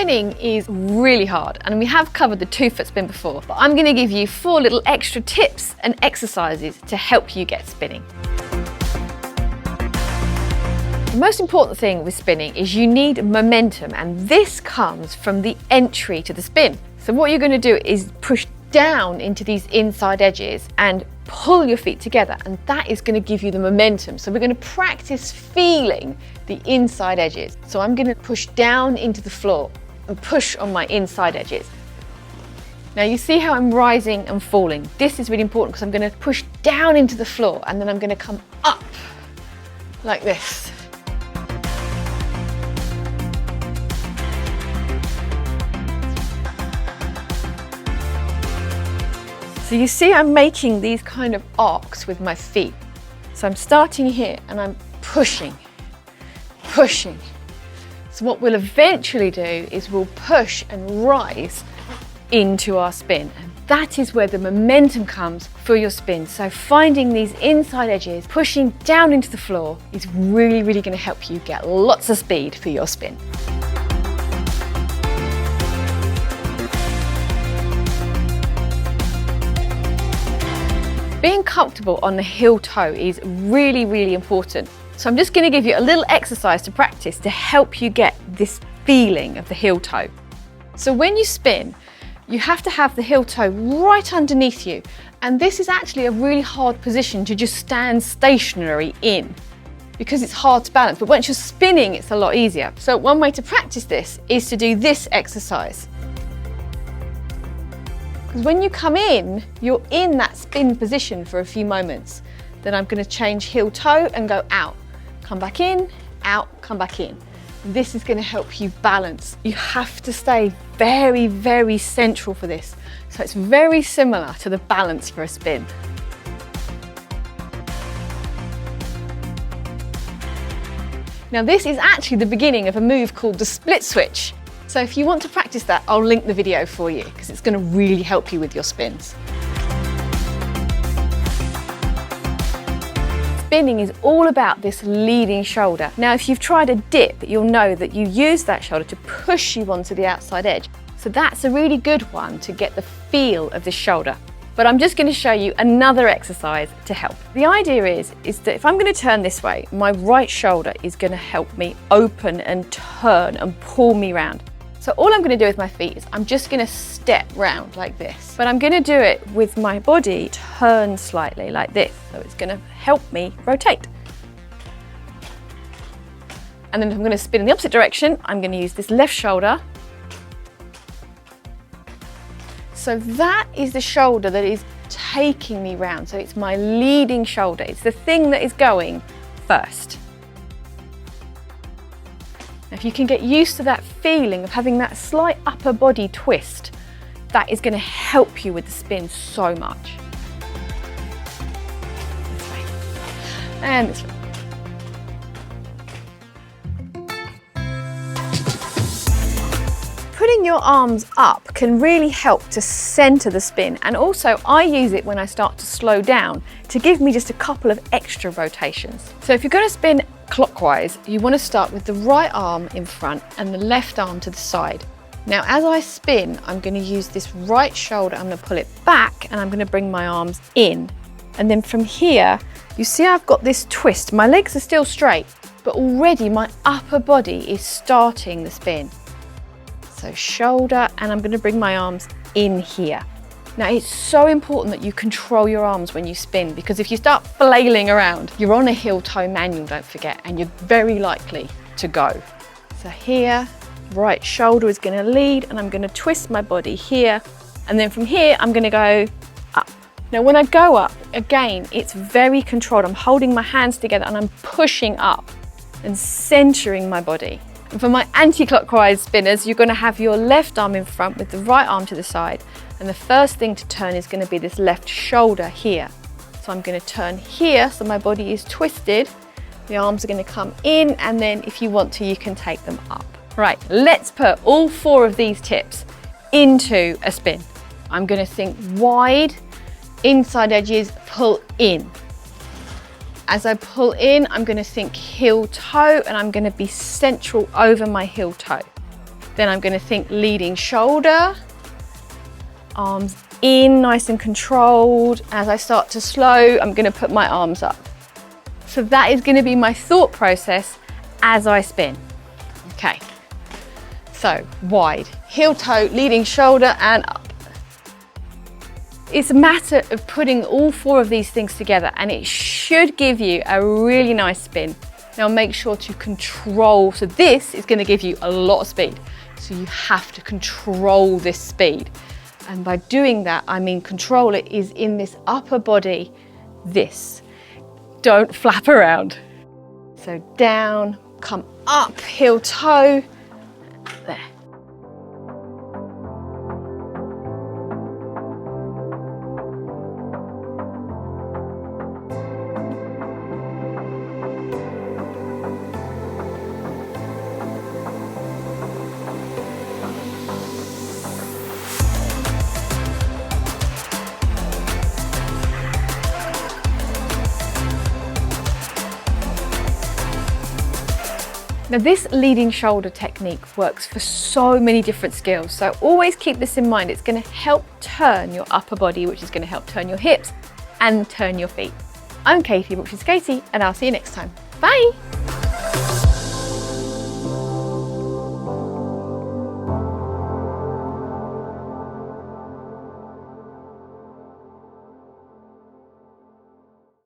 Spinning is really hard, and we have covered the 2-foot spin before, but I'm going to give you 4 little extra tips and exercises to help you get spinning. The most important thing with spinning is you need momentum, and this comes from the entry to the spin. So what you're going to do is push down into these inside edges and pull your feet together, and that is going to give you the momentum. So we're going to practice feeling the inside edges. So I'm going to push down into the floor and push on my inside edges. Now you see how I'm rising and falling. This is really important because I'm going to push down into the floor and then I'm going to come up like this. So you see I'm making these kind of arcs with my feet. So I'm starting here and I'm pushing, pushing. So what we'll eventually do is we'll push and rise into our spin. And that is where the momentum comes for your spin. So finding these inside edges, pushing down into the floor is really, really going to help you get lots of speed for your spin. Being comfortable on the heel toe is really, really important. So I'm just going to give you a little exercise to practice to help you get this feeling of the heel toe. So when you spin, you have to have the heel toe right underneath you. And this is actually a really hard position to just stand stationary in because it's hard to balance. But once you're spinning, it's a lot easier. So one way to practice this is to do this exercise. Because when you come in, you're in that spin position for a few moments. Then I'm going to change heel toe and go out. Come back in, out, come back in. This is going to help you balance. You have to stay very, very central for this. So it's very similar to the balance for a spin. Now this is actually the beginning of a move called the split switch. So if you want to practice that, I'll link the video for you because it's going to really help you with your spins. Spinning is all about this leading shoulder. Now if you've tried a dip, you'll know that you use that shoulder to push you onto the outside edge. So that's a really good one to get the feel of the shoulder. But I'm just going to show you another exercise to help. The idea is that if I'm going to turn this way, my right shoulder is going to help me open and turn and pull me round. So all I'm going to do with my feet is I'm just going to step round like this. But I'm going to do it with my body turn slightly like this. So it's going to help me rotate. And then if I'm going to spin in the opposite direction, I'm going to use this left shoulder. So that is the shoulder that is taking me round. So it's my leading shoulder. It's the thing that is going first. If you can get used to that feeling of having that slight upper body twist, that is going to help you with the spin so much. This way. And this way. Putting your arms up can really help to center the spin, and also I use it when I start to slow down to give me just a couple of extra rotations. So if you're going to spin clockwise, you want to start with the right arm in front and the left arm to the side. Now as I spin, I'm going to use this right shoulder, I'm going to pull it back and I'm going to bring my arms in. And then from here, you see I've got this twist. My legs are still straight, but already my upper body is starting the spin. So shoulder, and I'm going to bring my arms in here. Now it's so important that you control your arms when you spin, because if you start flailing around, you're on a heel toe manual, don't forget, and you're very likely to go. So here, right shoulder is going to lead, and I'm going to twist my body here, and then from here I'm going to go up. Now when I go up, again, it's very controlled. I'm holding my hands together and I'm pushing up and centering my body. And for my anti-clockwise spinners, you're going to have your left arm in front with the right arm to the side. And the first thing to turn is going to be this left shoulder here. So I'm going to turn here so my body is twisted. The arms are going to come in, and then if you want to, you can take them up. Right, let's put all 4 of these tips into a spin. I'm going to think wide, inside edges, pull in. As I pull in, I'm going to think heel toe, and I'm going to be central over my heel toe. Then I'm going to think leading shoulder, arms in, nice and controlled. As I start to slow, I'm going to put my arms up. So that is going to be my thought process as I spin. Okay, so wide, heel toe, leading shoulder and up. It's a matter of putting all 4 of these things together, and it should give you a really nice spin. Now make sure to control, so this is going to give you a lot of speed. So you have to control this speed. And by doing that, I mean control it is in this upper body, this. Don't flap around. So down, come up, heel toe, there. Now this leading shoulder technique works for so many different skills, so always keep this in mind. It's going to help turn your upper body, which is going to help turn your hips and turn your feet. I'm Katie, which is Skatie, and I'll see you next time. Bye!